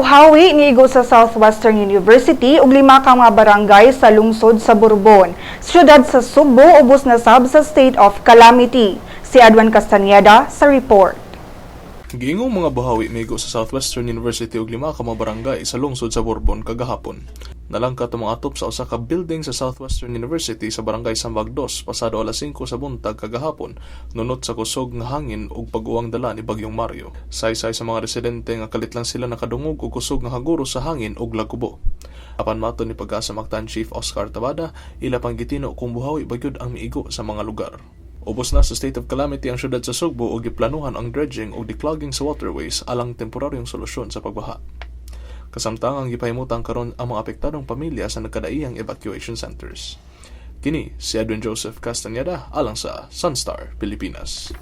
Buwahi niigo sa Southwestern University ug 5 ka mga barangay sa lungsod sa Bourbon. Siyudad sa Subo ubos na sab sa state of calamity. Si Adwan Castañeda sa report. Giingong mga Buwahi miigo sa Southwestern University ug 5 ka mga barangay sa lungsod sa Bourbon kagahapon. Nalangkat ang mga atop sa usa ka building sa Southwestern University sa barangay Sambag 2 pasado alas 5 sa buntag kagahapon nunot sa kusog nga hangin ug pag-uwang dala ni Bagyong Mario. Saysay sa mga residente nga kalit lang sila nakadungog og kusog nga haguro sa hangin ug lagubo. Apan mato ni Pag-asa Mactan Chief Oscar Tabada, ila pang gitino kung buhawi bagyod ang miigo sa mga lugar. Ubos na sa state of calamity ang syudad sa Sugbo ug giplanuhan ang dredging ug declogging sa waterways alang temporaryong solusyon sa pagbaha. Kasamtang ang gipahimutan karon ang mga apektadong pamilya sa nagkadaiyang evacuation centers. Kini si Edwin Joseph Castañeda alang sa Sun.Star, Pilipinas.